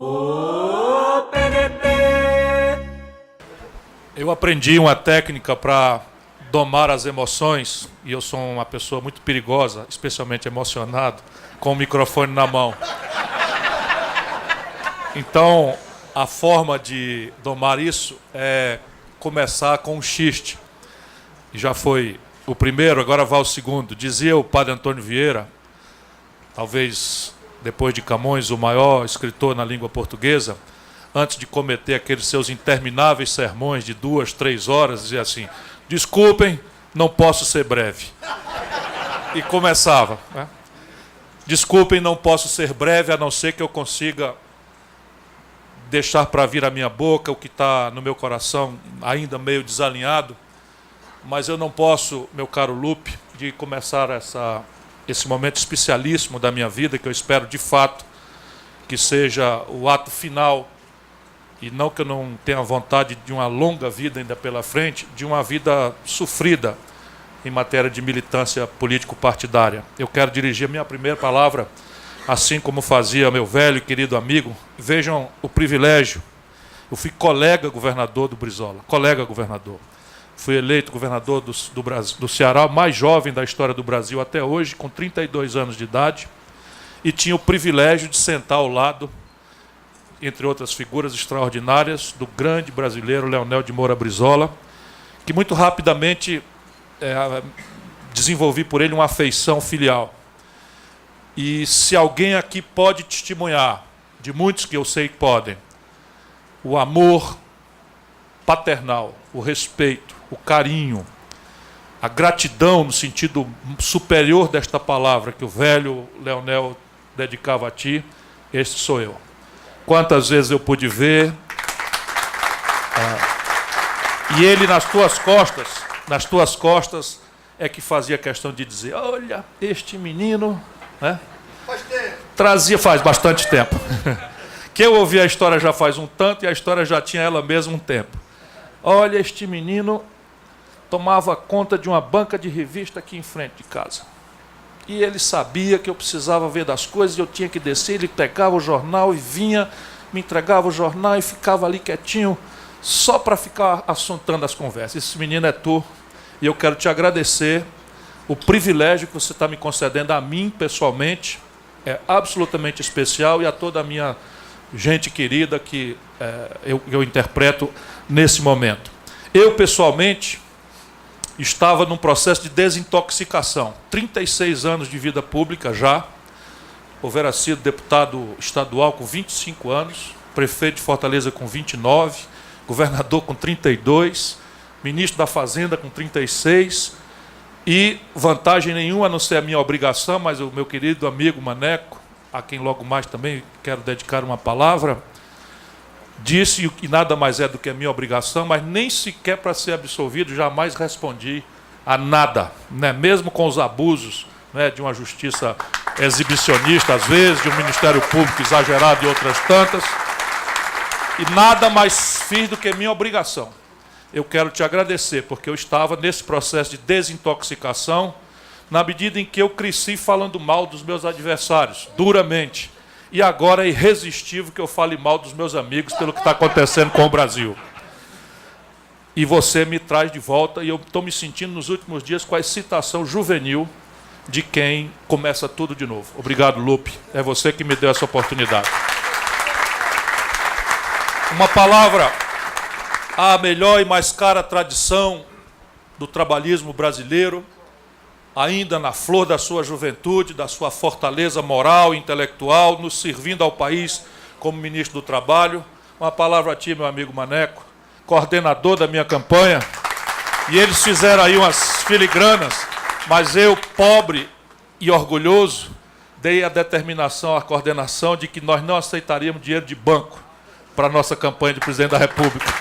Ô, PDT! Eu aprendi uma técnica para domar as emoções, e eu sou uma pessoa muito perigosa, especialmente emocionado, com o microfone na mão. Então, a forma de domar isso é começar com um xiste. Já foi o primeiro, agora vai o segundo. Dizia o padre Antônio Vieira, talvez depois de Camões, o maior escritor na língua portuguesa, antes de cometer aqueles seus intermináveis sermões de 2, 3 horas, dizia assim: desculpem, não posso ser breve. E começava, né? Desculpem, não posso ser breve, a não ser que eu consiga deixar para vir à minha boca o que está no meu coração ainda meio desalinhado, mas eu não posso, meu caro Lupe, de começar esse momento especialíssimo da minha vida, que eu espero de fato que seja o ato final, e não que eu não tenha vontade de uma longa vida ainda pela frente, de uma vida sofrida em matéria de militância político-partidária. Eu quero dirigir a minha primeira palavra, assim como fazia meu velho e querido amigo. Vejam o privilégio. Eu fui colega governador do Brizola, colega governador. Fui eleito governador do Ceará, mais jovem da história do Brasil até hoje, com 32 anos de idade, e tinha o privilégio de sentar ao lado, entre outras figuras extraordinárias, do grande brasileiro Leonel de Moura Brizola, que muito rapidamente desenvolvi por ele uma afeição filial. E se alguém aqui pode testemunhar, de muitos que eu sei que podem, o amor paternal, o respeito, o carinho, a gratidão no sentido superior desta palavra que o velho Leonel dedicava a ti, este sou eu. Quantas vezes eu pude ver, e ele nas tuas costas é que fazia questão de dizer: olha, este menino, né? Faz bastante tempo. Que eu ouvi a história já faz um tanto, e a história já tinha ela mesma um tempo. Olha, este menino tomava conta de uma banca de revista aqui em frente de casa. E ele sabia que eu precisava ver das coisas, e eu tinha que descer, ele pegava o jornal e vinha, me entregava o jornal e ficava ali quietinho, só para ficar assuntando as conversas. Esse menino é tu, e eu quero te agradecer o privilégio que você está me concedendo a mim, pessoalmente, é absolutamente especial, e a toda a minha gente querida que eu interpreto nesse momento. Eu, pessoalmente, estava num processo de desintoxicação. 36 anos de vida pública já. Houvera sido deputado estadual com 25 anos, prefeito de Fortaleza com 29, governador com 32, ministro da Fazenda com 36, e vantagem nenhuma, a não ser a minha obrigação, mas o meu querido amigo Maneco, a quem logo mais também quero dedicar uma palavra, disse que nada mais é do que a minha obrigação, mas nem sequer para ser absolvido jamais respondi a nada, né? Mesmo com os abusos, né, de uma justiça exibicionista, às vezes, de um Ministério Público exagerado e outras tantas, e nada mais fiz do que minha obrigação. Eu quero te agradecer, porque eu estava nesse processo de desintoxicação, na medida em que eu cresci falando mal dos meus adversários, duramente. E agora é irresistível que eu fale mal dos meus amigos pelo que está acontecendo com o Brasil. E você me traz de volta, e eu estou me sentindo nos últimos dias com a excitação juvenil de quem começa tudo de novo. Obrigado, Lupe. É você que me deu essa oportunidade. Uma palavra à melhor e mais cara tradição do trabalhismo brasileiro, ainda na flor da sua juventude, da sua fortaleza moral e intelectual, nos servindo ao país como ministro do Trabalho. Uma palavra a ti, meu amigo Maneco, coordenador da minha campanha. E eles fizeram aí umas filigranas, mas eu, pobre e orgulhoso, dei a determinação, a coordenação de que nós não aceitaríamos dinheiro de banco para a nossa campanha de presidente da República.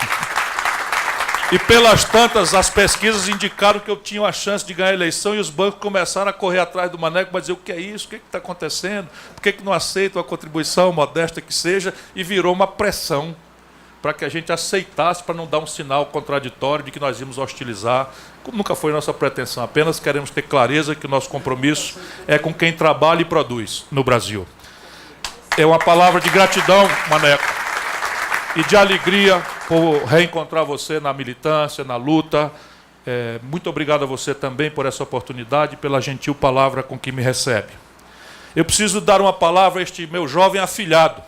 E pelas tantas, as pesquisas indicaram que eu tinha uma chance de ganhar a eleição, e os bancos começaram a correr atrás do Maneco para dizer: o que é isso? O que está acontecendo? Por que não aceitam a contribuição, modesta que seja? E virou uma pressão para que a gente aceitasse, para não dar um sinal contraditório de que nós íamos hostilizar, como nunca foi nossa pretensão. Apenas queremos ter clareza que o nosso compromisso é com quem trabalha e produz no Brasil. É uma palavra de gratidão, Maneco, e de alegria por reencontrar você na militância, na luta. Muito obrigado a você também por essa oportunidade, pela gentil palavra com que me recebe. Eu preciso dar uma palavra a este meu jovem afilhado.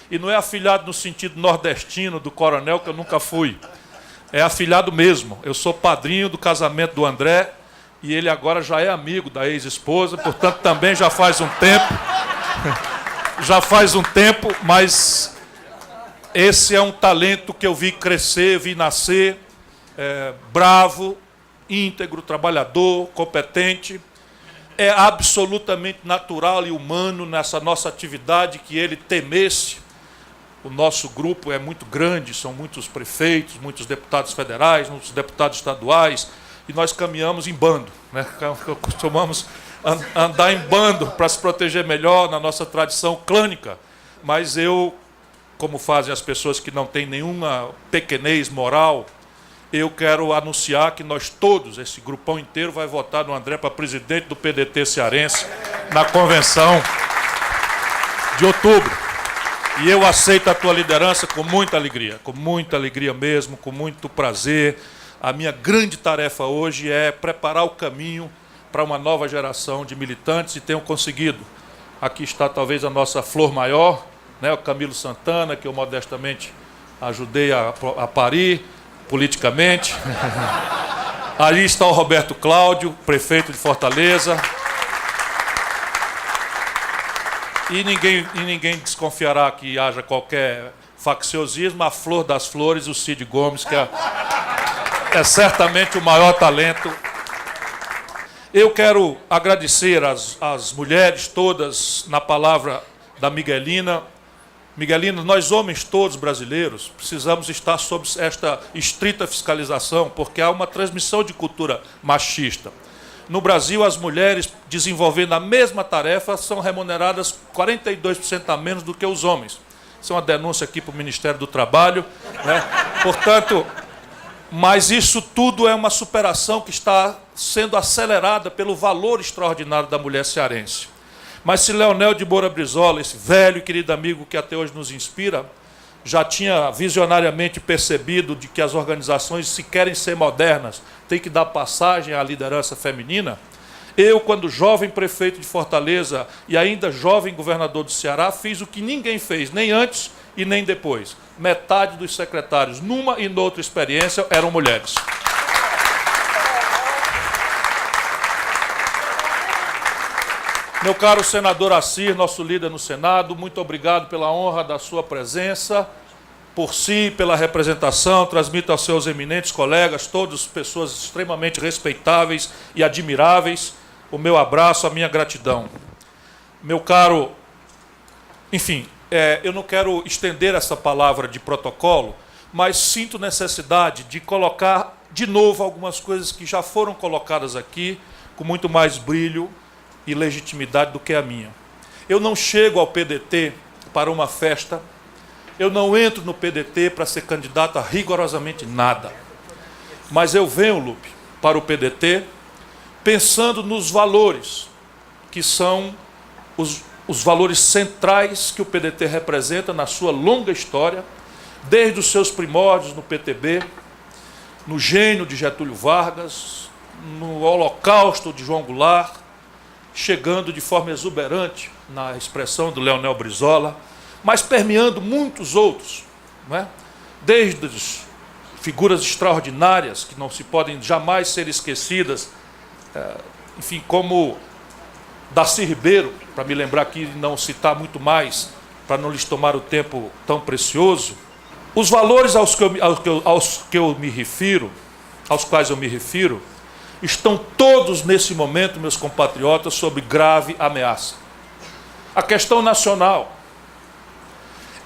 E não é afilhado no sentido nordestino do coronel, que eu nunca fui. É afilhado mesmo. Eu sou padrinho do casamento do André e ele agora já é amigo da ex-esposa, portanto também já faz um tempo. Já faz um tempo, mas esse é um talento que eu vi crescer, vi nascer, bravo, íntegro, trabalhador, competente. É absolutamente natural e humano nessa nossa atividade que ele temesse. O nosso grupo é muito grande, são muitos prefeitos, muitos deputados federais, muitos deputados estaduais, e nós caminhamos em bando, né? Costumamos andar em bando para se proteger melhor na nossa tradição clânica. Mas eu, como fazem as pessoas que não têm nenhuma pequenez moral, eu quero anunciar que nós todos, esse grupão inteiro, vai votar no André para presidente do PDT cearense na convenção de outubro. E eu aceito a tua liderança com muita alegria mesmo, com muito prazer. A minha grande tarefa hoje é preparar o caminho para uma nova geração de militantes, e tenho conseguido. Aqui está talvez a nossa flor maior, né, o Camilo Santana, que eu modestamente ajudei a parir politicamente. Ali está o Roberto Cláudio, prefeito de Fortaleza. E ninguém desconfiará que haja qualquer facciosismo. A flor das flores, o Cid Gomes, que é certamente o maior talento. Eu quero agradecer às mulheres todas na palavra da Miguelina. Miguelina, nós homens todos brasileiros precisamos estar sob esta estrita fiscalização, porque há uma transmissão de cultura machista. No Brasil, as mulheres desenvolvendo a mesma tarefa são remuneradas 42% a menos do que os homens. Isso é uma denúncia aqui para o Ministério do Trabalho, né? Portanto, mas isso tudo é uma superação que está sendo acelerada pelo valor extraordinário da mulher cearense. Mas se Leonel de Moura Brizola, esse velho e querido amigo que até hoje nos inspira, já tinha visionariamente percebido de que as organizações, se querem ser modernas, têm que dar passagem à liderança feminina, eu, quando jovem prefeito de Fortaleza e ainda jovem governador do Ceará, fiz o que ninguém fez, nem antes e nem depois. Metade dos secretários, numa e noutra experiência, eram mulheres. Meu caro senador Assir, nosso líder no Senado, muito obrigado pela honra da sua presença, por si, pela representação. Transmito aos seus eminentes colegas, todas pessoas extremamente respeitáveis e admiráveis, o meu abraço, a minha gratidão. Meu caro, enfim, eu não quero estender essa palavra de protocolo, mas sinto necessidade de colocar de novo algumas coisas que já foram colocadas aqui, com muito mais brilho e legitimidade do que a minha. Eu não chego ao PDT para uma festa, eu não entro no PDT para ser candidato a rigorosamente nada. Mas eu venho, Lupe, para o PDT pensando nos valores, que são os valores centrais que o PDT representa na sua longa história, desde os seus primórdios no PTB, no gênio de Getúlio Vargas, no holocausto de João Goulart, chegando de forma exuberante na expressão do Leonel Brizola, mas permeando muitos outros, não é? Desde as figuras extraordinárias que não se podem jamais ser esquecidas, enfim, como Darcy Ribeiro, para me lembrar aqui e não citar muito mais, para não lhes tomar o tempo tão precioso. Os valores aos quais eu me refiro, estão todos nesse momento, meus compatriotas, sob grave ameaça. A questão nacional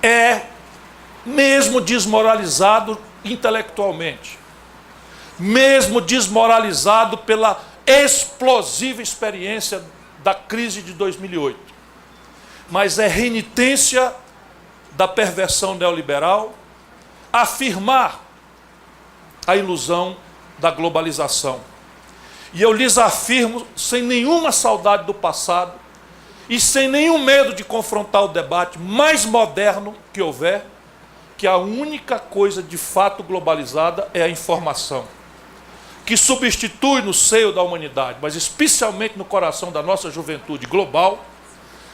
é, mesmo desmoralizado intelectualmente, mesmo desmoralizado pela explosiva experiência da crise de 2008, mas é renitência da perversão neoliberal afirmar a ilusão da globalização. E eu lhes afirmo, sem nenhuma saudade do passado, e sem nenhum medo de confrontar o debate mais moderno que houver, que a única coisa de fato globalizada é a informação, que substitui no seio da humanidade, mas especialmente no coração da nossa juventude global,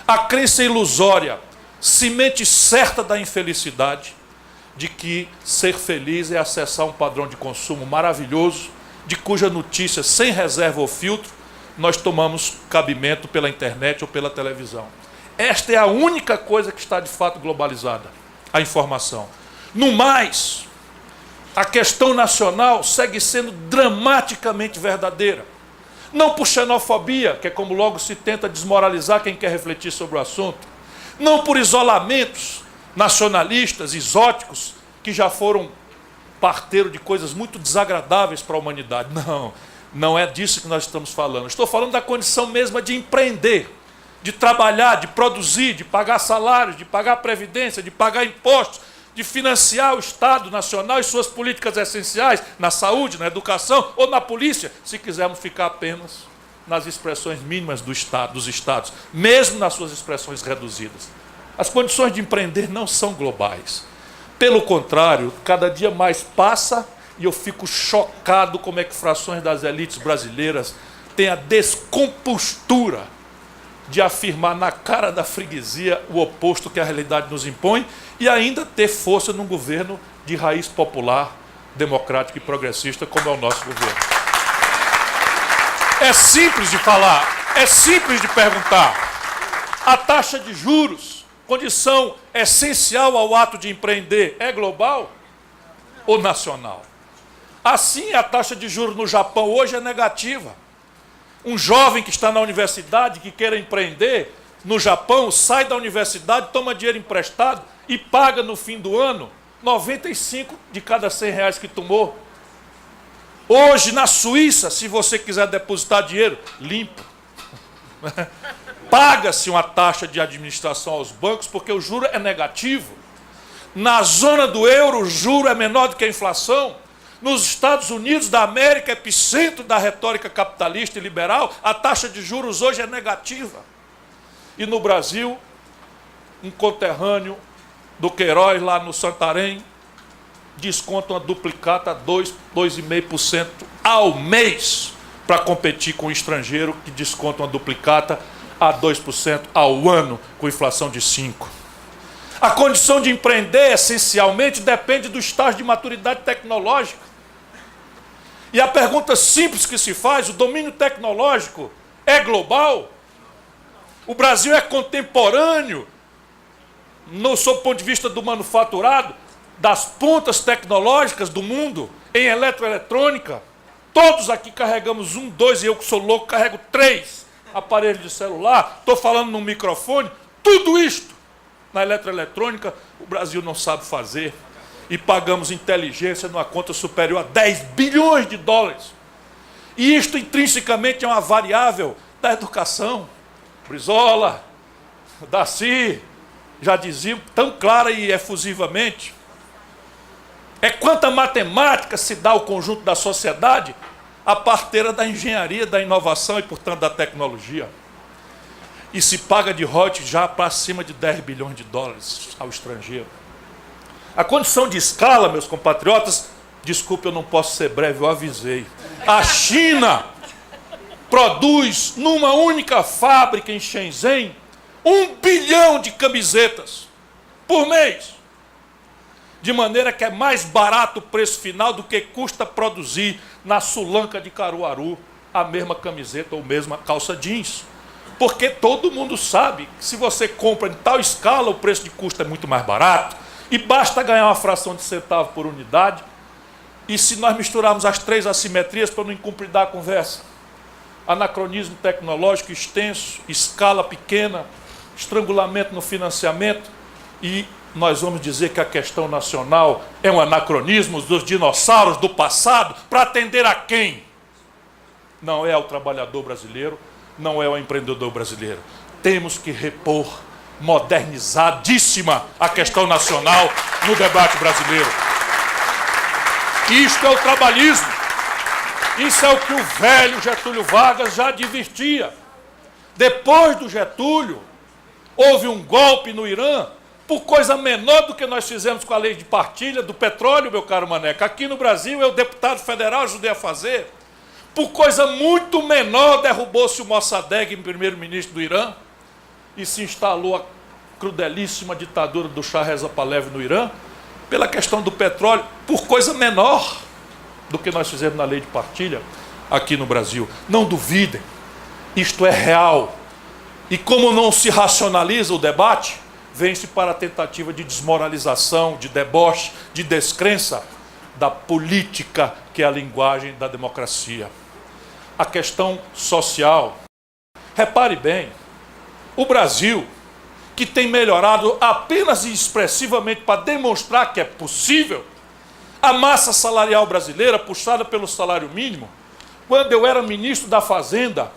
a crença ilusória, semente certa da infelicidade, de que ser feliz é acessar um padrão de consumo maravilhoso, de cuja notícia, sem reserva ou filtro, nós tomamos cabimento pela internet ou pela televisão. Esta é a única coisa que está de fato globalizada, a informação. No mais, a questão nacional segue sendo dramaticamente verdadeira. Não por xenofobia, que é como logo se tenta desmoralizar quem quer refletir sobre o assunto. Não por isolamentos nacionalistas, exóticos, que já foram parteiro de coisas muito desagradáveis para a humanidade. Não, não é disso que nós estamos falando. Estou falando da condição mesma de empreender, de trabalhar, de produzir, de pagar salários, de pagar previdência, de pagar impostos, de financiar o Estado Nacional e suas políticas essenciais na saúde, na educação ou na polícia, se quisermos ficar apenas nas expressões mínimas do Estado, dos Estados, mesmo nas suas expressões reduzidas. As condições de empreender não são globais. Pelo contrário, cada dia mais passa e eu fico chocado como é que frações das elites brasileiras têm a descompostura de afirmar na cara da freguesia o oposto que a realidade nos impõe e ainda ter força num governo de raiz popular, democrático e progressista, como é o nosso governo. É simples de falar, é simples de perguntar. A taxa de juros, condição essencial ao ato de empreender, é global ou nacional? Assim, a taxa de juros no Japão hoje é negativa. Um jovem que está na universidade, que queira empreender no Japão, sai da universidade, toma dinheiro emprestado e paga no fim do ano 95 de cada 100 reais que tomou. Hoje, na Suíça, se você quiser depositar dinheiro, limpo. Paga-se uma taxa de administração aos bancos porque o juro é negativo. Na zona do euro, o juro é menor do que a inflação. Nos Estados Unidos da América, epicentro da retórica capitalista e liberal, a taxa de juros hoje é negativa. E no Brasil, um conterrâneo do Queiroz, lá no Santarém, desconta uma duplicata 2,5% ao mês para competir com o estrangeiro que desconta uma duplicata a 2% ao ano, com inflação de 5%. A condição de empreender, essencialmente, depende do estágio de maturidade tecnológica. E a pergunta simples que se faz, o domínio tecnológico é global? O Brasil é contemporâneo, sob o ponto de vista do manufaturado, das pontas tecnológicas do mundo, em eletroeletrônica? Todos aqui carregamos 1, 2, e eu que sou louco carrego 3 aparelhos de celular, estou falando num microfone, tudo isto na eletroeletrônica o Brasil não sabe fazer. E pagamos inteligência numa conta superior a 10 bilhões de dólares. E isto intrinsecamente é uma variável da educação. Brizola, Darcy, já diziam tão clara e efusivamente. É quanta matemática se dá ao conjunto da sociedade, a parteira da engenharia, da inovação e, portanto, da tecnologia. E se paga de royalties já para cima de 10 bilhões de dólares ao estrangeiro. A condição de escala, meus compatriotas, desculpe, eu não posso ser breve, eu avisei. A China produz numa única fábrica em Shenzhen 1 bilhão de camisetas por mês. De maneira que é mais barato o preço final do que custa produzir na Sulanca de Caruaru a mesma camiseta ou mesma calça jeans. Porque todo mundo sabe que se você compra em tal escala, o preço de custo é muito mais barato. E basta ganhar uma fração de centavo por unidade. E se nós misturarmos as 3 assimetrias para não incumpridar a conversa, anacronismo tecnológico extenso, escala pequena, estrangulamento no financiamento, e nós vamos dizer que a questão nacional é um anacronismo dos dinossauros do passado, para atender a quem? Não é ao trabalhador brasileiro, não é ao empreendedor brasileiro. Temos que repor modernizadíssima a questão nacional no debate brasileiro. Isto é o trabalhismo. Isso é o que o velho Getúlio Vargas já advertia. Depois do Getúlio, houve um golpe no Irã, por coisa menor do que nós fizemos com a lei de partilha do petróleo, meu caro Maneca. Aqui no Brasil, eu, deputado federal, ajudei a fazer. Por coisa muito menor, derrubou-se o Mossadegh, primeiro-ministro do Irã, e se instalou a crudelíssima ditadura do Shah Reza Pahlavi no Irã, pela questão do petróleo, por coisa menor do que nós fizemos na lei de partilha aqui no Brasil. Não duvidem, isto é real. E como não se racionaliza o debate, vem-se para a tentativa de desmoralização, de deboche, de descrença da política, que é a linguagem da democracia. A questão social. Repare bem, o Brasil, que tem melhorado apenas e expressivamente para demonstrar que é possível, a massa salarial brasileira, puxada pelo salário mínimo, quando eu era ministro da Fazenda,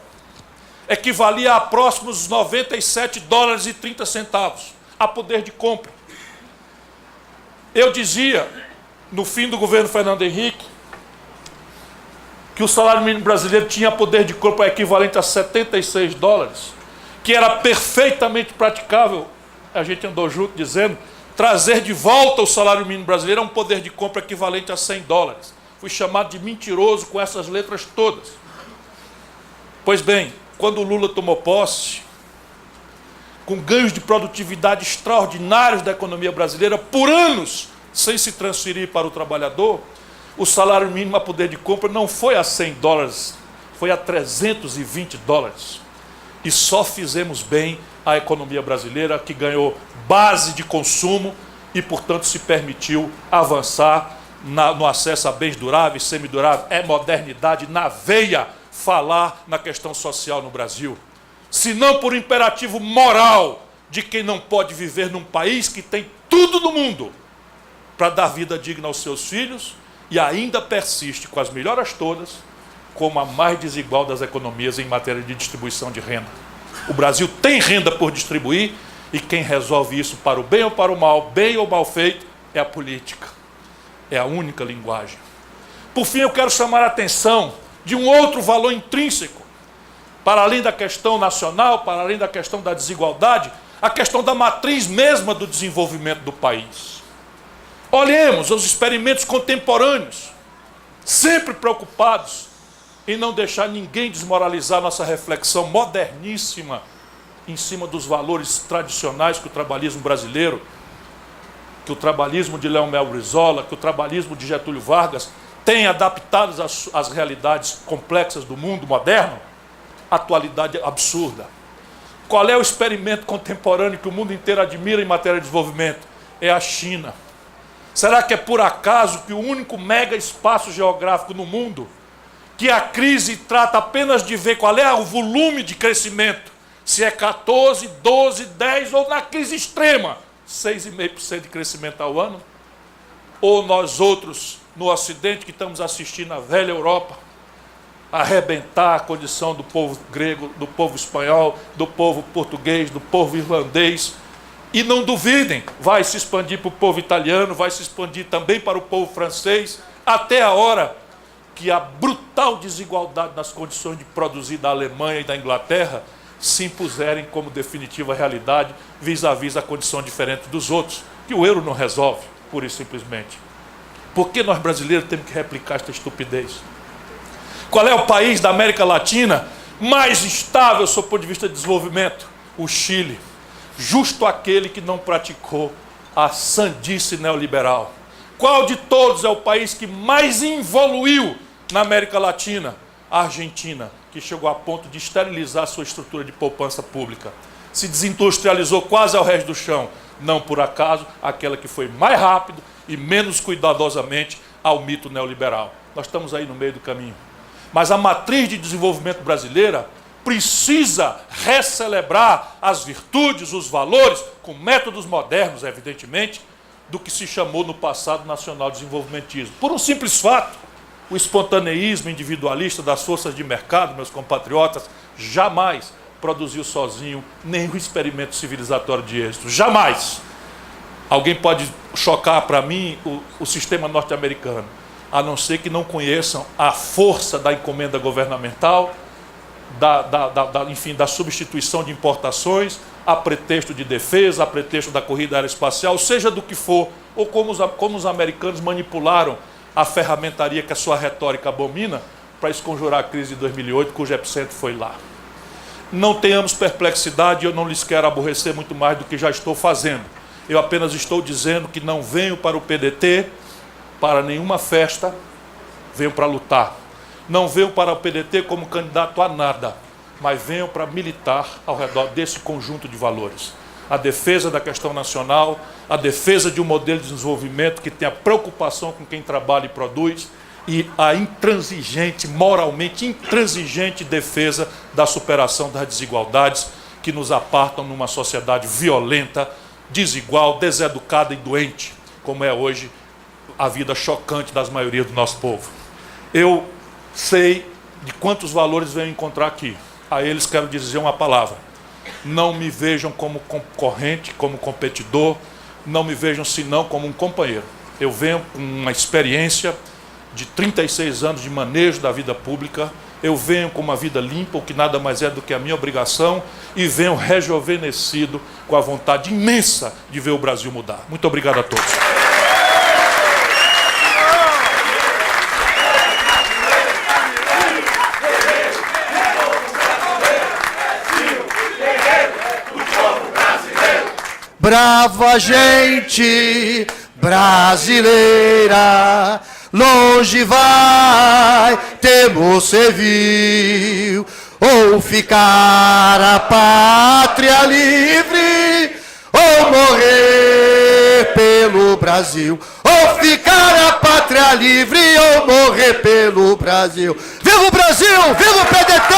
equivalia a próximos 97 dólares e 30 centavos a poder de compra. Eu dizia, no fim do governo Fernando Henrique, que o salário mínimo brasileiro tinha poder de compra equivalente a 76 dólares, que era perfeitamente praticável, a gente andou junto dizendo, trazer de volta o salário mínimo brasileiro a um poder de compra equivalente a 100 dólares. Fui chamado de mentiroso com essas letras todas. Pois bem, quando o Lula tomou posse, com ganhos de produtividade extraordinários da economia brasileira, por anos, sem se transferir para o trabalhador, o salário mínimo a poder de compra não foi a 100 dólares, foi a 320 dólares. E só fizemos bem a economia brasileira, que ganhou base de consumo e, portanto, se permitiu avançar no acesso a bens duráveis, semiduráveis. É modernidade na veia falar na questão social no Brasil. Se não por imperativo moral de quem não pode viver num país que tem tudo no mundo para dar vida digna aos seus filhos e ainda persiste com as melhoras todas como a mais desigual das economias em matéria de distribuição de renda. O Brasil tem renda por distribuir e quem resolve isso para o bem ou para o mal, bem ou mal feito, é a política. É a única linguagem. Por fim, eu quero chamar a atenção de um outro valor intrínseco, para além da questão nacional, para além da questão da desigualdade, a questão da matriz mesma do desenvolvimento do país. Olhemos os experimentos contemporâneos, sempre preocupados em não deixar ninguém desmoralizar nossa reflexão moderníssima em cima dos valores tradicionais que o trabalhismo brasileiro, que o trabalhismo de Leonel Brizola, que o trabalhismo de Getúlio Vargas tem adaptados às realidades complexas do mundo moderno. Atualidade absurda. Qual é o experimento contemporâneo que o mundo inteiro admira em matéria de desenvolvimento? É a China. Será que é por acaso que o único mega espaço geográfico no mundo que a crise trata apenas de ver qual é o volume de crescimento, se é 14, 12, 10 ou na crise extrema, 6,5% de crescimento ao ano? Ou nós outros, no Ocidente, que estamos assistindo a velha Europa, arrebentar a condição do povo grego, do povo espanhol, do povo português, do povo irlandês. E não duvidem, vai se expandir para o povo italiano, vai se expandir também para o povo francês, até a hora que a brutal desigualdade nas condições de produzir da Alemanha e da Inglaterra se impuserem como definitiva realidade vis-à-vis a condição diferente dos outros, que o euro não resolve, pura e simplesmente. Por que nós brasileiros temos que replicar esta estupidez? Qual é o país da América Latina mais estável sob o ponto de vista de desenvolvimento? O Chile. Justo aquele que não praticou a sandice neoliberal. Qual de todos é o país que mais evoluiu na América Latina? A Argentina, que chegou a ponto de esterilizar sua estrutura de poupança pública. Se desindustrializou quase ao resto do chão. Não por acaso, aquela que foi mais rápido e menos cuidadosamente ao mito neoliberal. Nós estamos aí no meio do caminho. Mas a matriz de desenvolvimento brasileira precisa recelebrar as virtudes, os valores, com métodos modernos, evidentemente, do que se chamou no passado nacional desenvolvimentismo. Por um simples fato, o espontaneísmo individualista das forças de mercado, meus compatriotas, jamais produziu sozinho nenhum experimento civilizatório de êxito. Jamais! Alguém pode chocar para mim o sistema norte-americano, a não ser que não conheçam a força da encomenda governamental, enfim, da substituição de importações, a pretexto de defesa, a pretexto da corrida aeroespacial, seja do que for, ou como os americanos manipularam a ferramentaria que a sua retórica abomina para esconjurar a crise de 2008, cujo epicentro foi lá. Não tenhamos perplexidade, eu não lhes quero aborrecer muito mais do que já estou fazendo. Eu apenas estou dizendo que não venho para o PDT, para nenhuma festa, venho para lutar. Não venho para o PDT como candidato a nada, mas venho para militar ao redor desse conjunto de valores. A defesa da questão nacional, a defesa de um modelo de desenvolvimento que tenha preocupação com quem trabalha e produz, e a intransigente, moralmente intransigente defesa da superação das desigualdades que nos apartam numa sociedade violenta, desigual, deseducada e doente, como é hoje a vida chocante das maiorias do nosso povo. Eu sei de quantos valores venho encontrar aqui. A eles quero dizer uma palavra. Não me vejam como concorrente, como competidor, não me vejam senão como um companheiro. Eu venho com uma experiência de 36 anos de manejo da vida pública, eu venho com uma vida limpa, o que nada mais é do que a minha obrigação, e venho rejuvenescido com a vontade imensa de ver o Brasil mudar. Muito obrigado a todos. Brava gente brasileira, longe vai, temo servil, ou ficar a pátria livre, ou morrer pelo Brasil. Ou ficar a pátria livre, ou morrer pelo Brasil. Viva o Brasil! Viva o PDT!